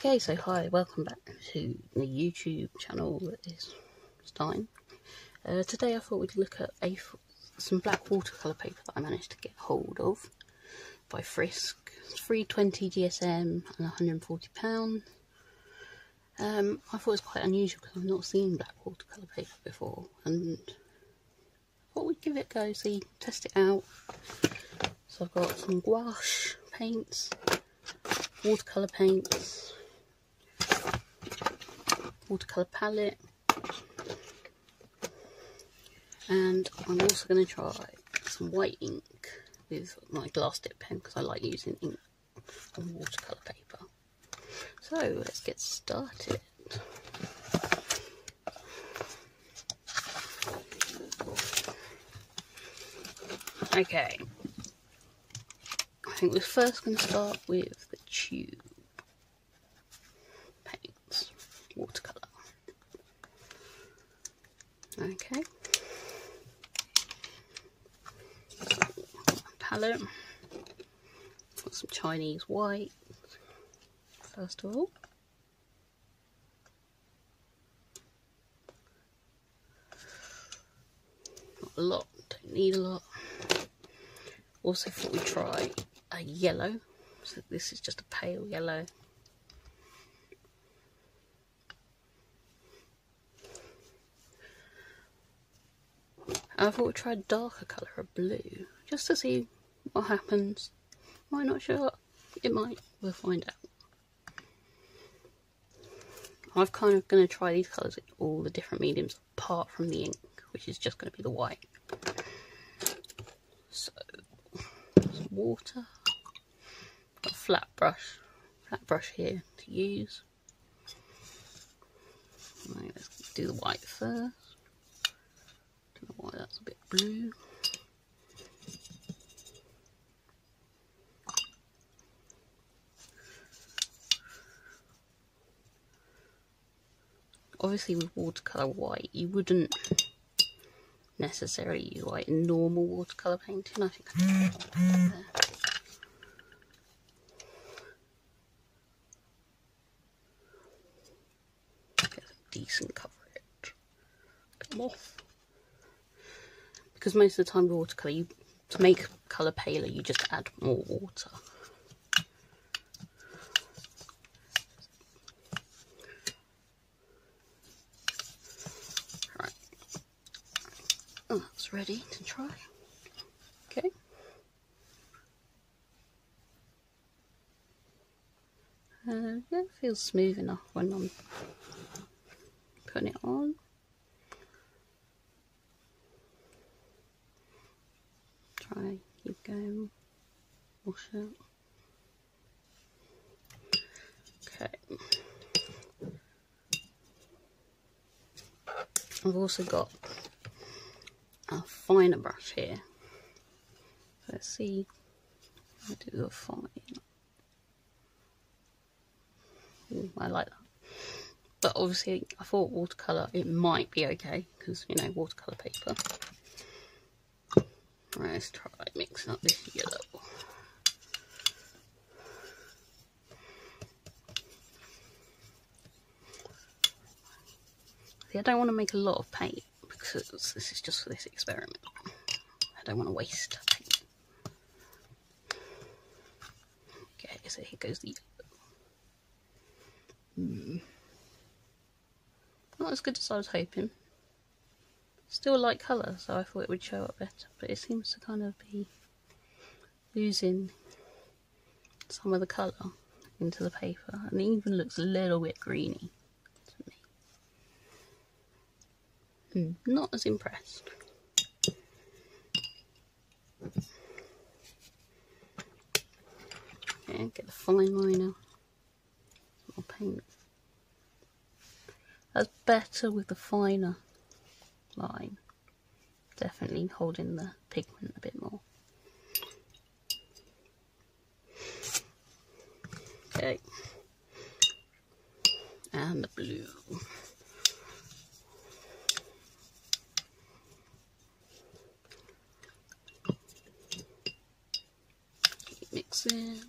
Okay, so hi, welcome back to the YouTube channel that is starting. Today I thought we'd look at some black watercolour paper that I managed to get hold of by Frisk. It's 320 GSM and £140. I thought it was quite unusual because I've not seen black watercolour paper before, and I thought we'd give it a go, see, test it out. So I've got some gouache paints, watercolour paints, watercolour palette, and I'm also going to try some white ink with my glass dip pen because I like using ink on watercolour paper. So let's get started. Okay, I think we're first going to start with the tube paints, watercolour. Okay, palette, got some Chinese white first of all. Not a lot, don't need a lot. Also thought we'd try a yellow, so this is just a pale yellow. I thought we'd try a darker colour, a blue, just to see what happens. Might not show up, it might, we'll find out. I'm kind of going to try these colours in all the different mediums apart from the ink, which is just going to be the white. So, some water, got a flat brush here to use. Right, let's do the white first. Don't know why that's a bit blue. Obviously with watercolour white you wouldn't necessarily use white in normal watercolour painting. I think I can put that there. Get some decent coverage. Come off. Because most of the time with watercolour, to make colour paler you just add more water. Oh, that's ready to try. Okay. Yeah, it feels smooth enough when I'm putting it on. Try, keep going, wash it. Okay. I've also got a finer brush here. Let's see. I do a fine. Ooh, I like that. But obviously, I thought watercolour, it might be okay because, you know, watercolour paper. Right, let's try mixing up this yellow. See, I don't want to make a lot of paint because this is just for this experiment. I don't want to waste paint. Okay, so here goes the yellow. Not as good as I was hoping. Still a light colour, so I thought it would show up better, but it seems to kind of be losing some of the colour into the paper, and it even looks a little bit greeny to me. Not as impressed. Okay, get the fine liner. Some more paint. That's better with the finer line. Definitely holding the pigment a bit more. Okay. And the blue. Keep mixing.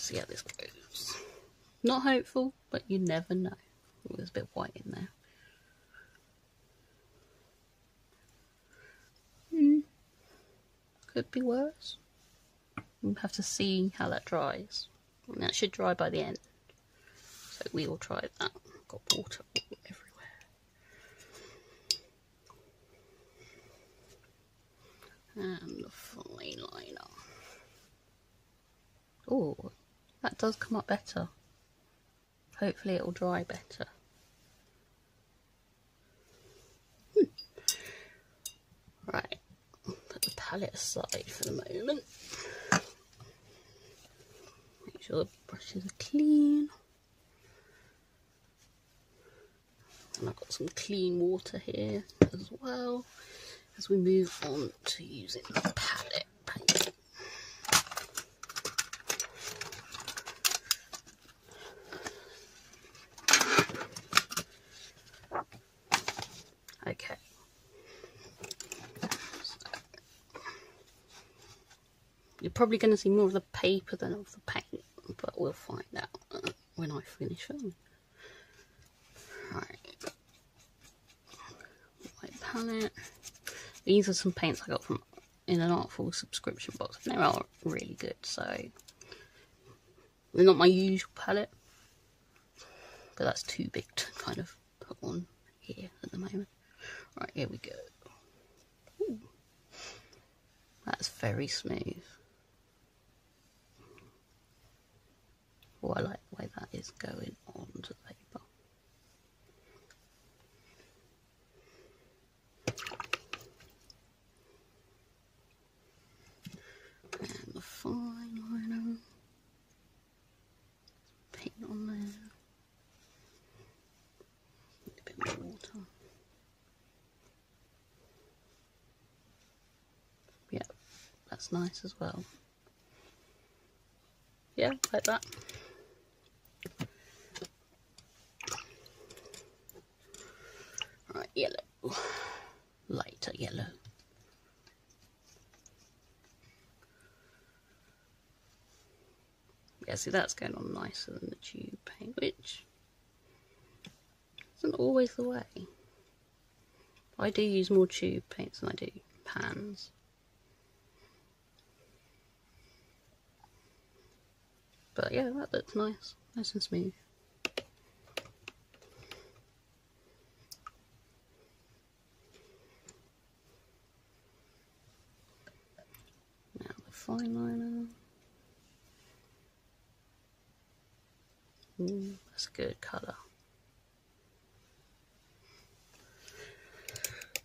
see how this goes. Not hopeful, but you never know. Oh, there's a bit of white in there. Could be worse. We'll have to see how that dries. And that should dry by the end. So we will try that. Got water all everywhere. And the fine liner. Oh, that does come up better. Hopefully it will dry better. Right, put the palette aside for the moment. Make sure the brushes are clean. And I've got some clean water here as well as we move on to using the palette paint. Okay. You're probably going to see more of the paper than of the paint, but we'll find out when I finish filming. Right, white palette. These are some paints I got from in an Artful subscription box. They are really good, so they're not my usual palette, but that's too big to kind of put on here at the moment. Right, here we go. Ooh. That's very smooth. Oh, I like the way that is going onto the paper. And the fine liner. Paint on there. Need a bit more water. Yeah, that's nice as well. Yeah, like that. Right, yellow. Lighter yellow. Yeah, see, that's going on nicer than the tube paint, which isn't always the way. I do use more tube paints than I do pans. But yeah, that looks nice. Nice and smooth. Now the fine liner. That's a good colour.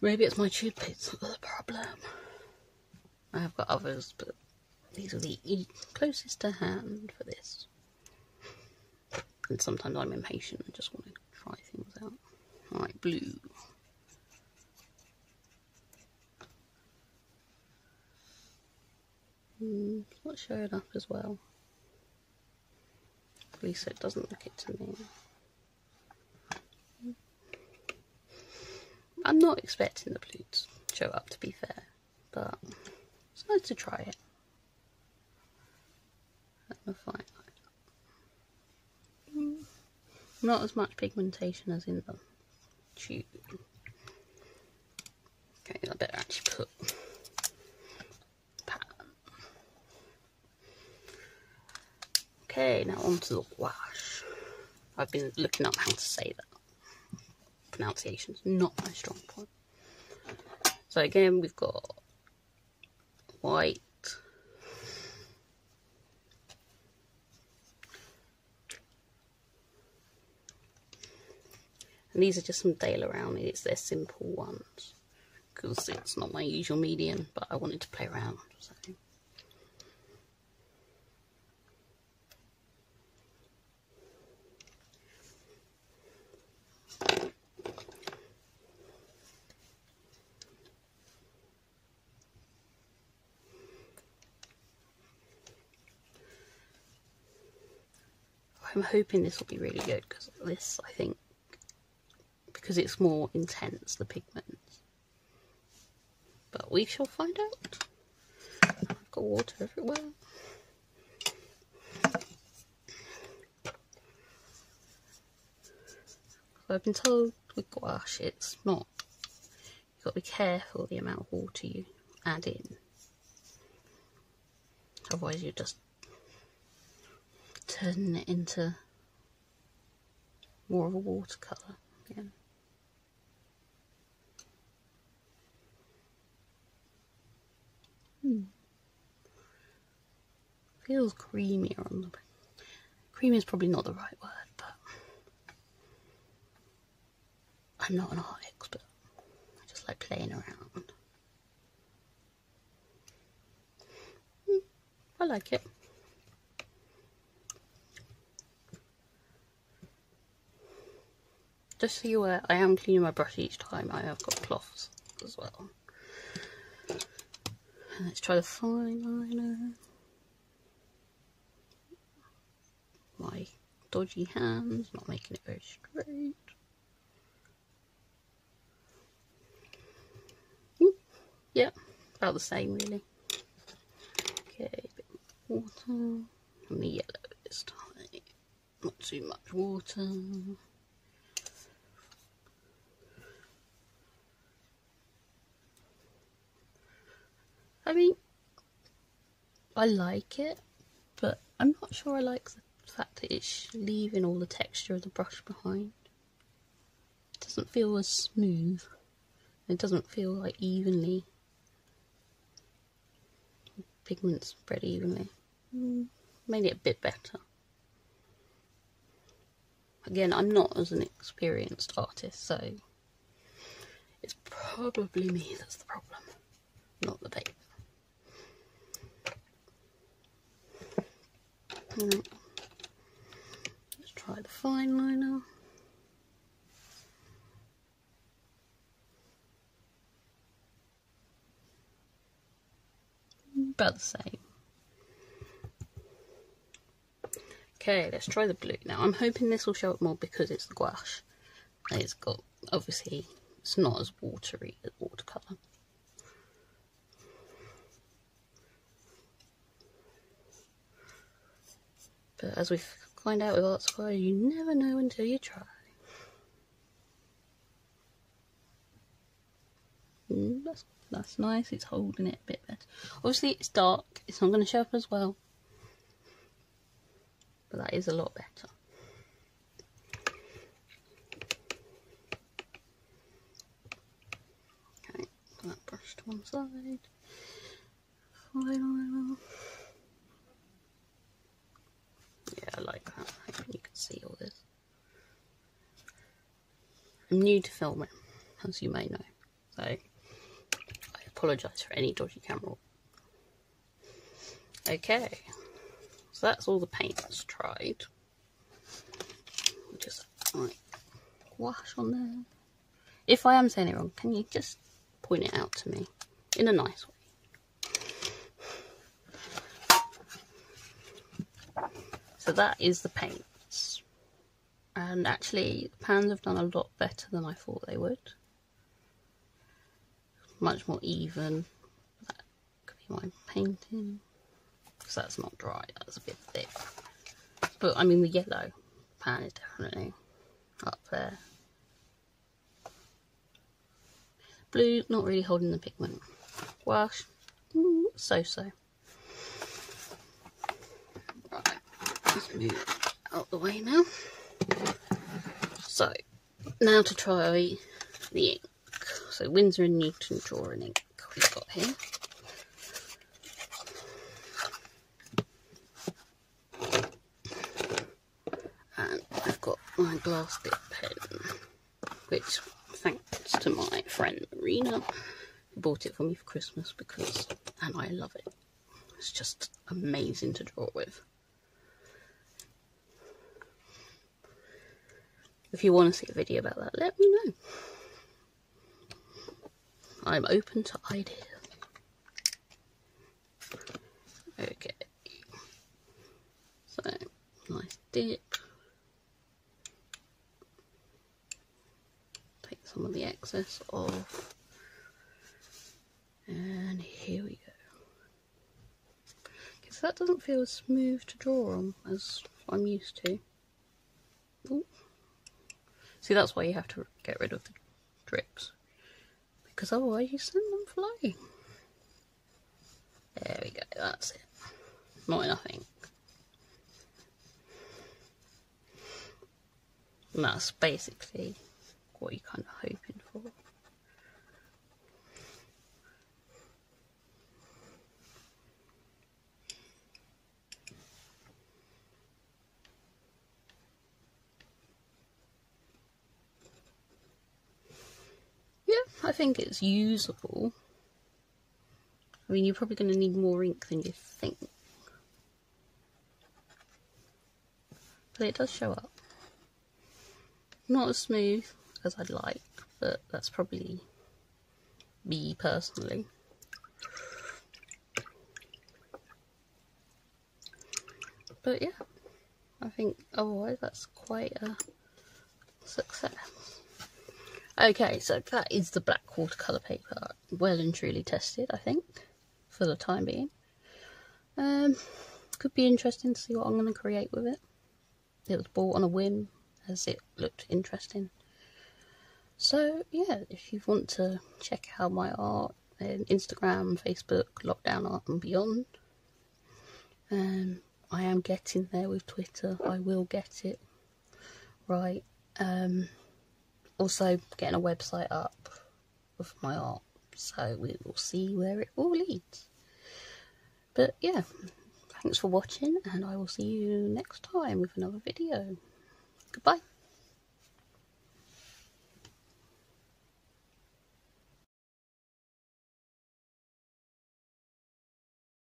Maybe it's my tube paints that are the problem. I have got others, but these are the closest to hand for this. And sometimes I'm impatient and just want to try things out. Alright, blue. It's not showing up as well. At least it doesn't look it to me. I'm not expecting the blue to show up, to be fair, but it's nice to try it. And fine. Not as much pigmentation as in the tube. Okay, I better actually put pattern. Okay, now onto the wash. I've been looking up how to say that. Pronunciation's not my strong point. So again, we've got white, and these are just some Dale around me. It's their simple ones because it's not my usual medium, but I wanted to play around. So. I'm hoping this will be really good because this, I think, because it's more intense, the pigments. But we shall find out. I've got water everywhere. But I've been told with gouache it's not. You've got to be careful the amount of water you add in. Otherwise you're just turning it into more of a watercolour again. Feels creamier on the... Creamy is probably not the right word, but I'm not an art expert. I just like playing around. I like it. Just so you're aware, I am cleaning my brush each time. I have got cloths as well. And let's try the fine liner. My dodgy hands, not making it very straight. Yeah, about the same really. Okay, a bit more water. And the yellow this time. Not too much water. I mean, I like it, but I'm not sure I like the fact that it's leaving all the texture of the brush behind. It doesn't feel as smooth. It doesn't feel like evenly. Pigment spread evenly. Made it a bit better. Again, I'm not as an experienced artist, so it's probably me that's the problem, not the paper. Let's try the fine liner. About the same. Okay, let's try the blue. Now I'm hoping this will show up more because it's the gouache. It's got, obviously, it's not as watery as watercolour. But as we find out with art supply, you never know until you try. That's nice, it's holding it a bit better. Obviously it's dark, it's not going to show up as well. But that is a lot better. Okay, put that brush to one side. Fine. Yeah, I like that. I think you can see all this. I'm new to filming, as you may know, so I apologise for any dodgy camera. Okay, so that's all the paints tried. Just like gouache on there. If I am saying it wrong, can you just point it out to me in a nice way? So that is the paints. And actually, the pans have done a lot better than I thought they would. Much more even. That could be my painting. Because that's not dry, that's a bit thick. But I mean, the yellow pan is definitely up there. Blue, not really holding the pigment. Gouache, so-so. Right, let's move out the way now. So, now to try the ink. So, Winsor & Newton drawing ink we've got here. And I've got my glass dip pen, which, thanks to my friend Marina, who bought it for me for Christmas and I love it. It's just amazing to draw with. If you want to see a video about that, let me know. I'm open to ideas. Okay. So, nice dip. Take some of the excess off. And here we go. Okay, so that doesn't feel as smooth to draw on as I'm used to. Ooh. See, that's why you have to get rid of the drips, because otherwise you send them flying. There we go, that's it. Not enough ink. And that's basically what you're kind of hoping for. Yeah, I think it's usable. I mean, you're probably going to need more ink than you think. But it does show up. Not as smooth as I'd like, but that's probably me personally. But yeah, I think otherwise that's quite a success. Okay, so that is the black watercolour paper, well and truly tested, I think, for the time being. Could be interesting to see what I'm going to create with it. It was bought on a whim, as it looked interesting. So yeah, if you want to check out my art, Instagram, Facebook, Lockdown Art and Beyond. I am getting there with Twitter. I will get it right. Also getting a website up with my art, so we will see where it all leads. But yeah, thanks for watching, and I will see you next time with another video. Goodbye.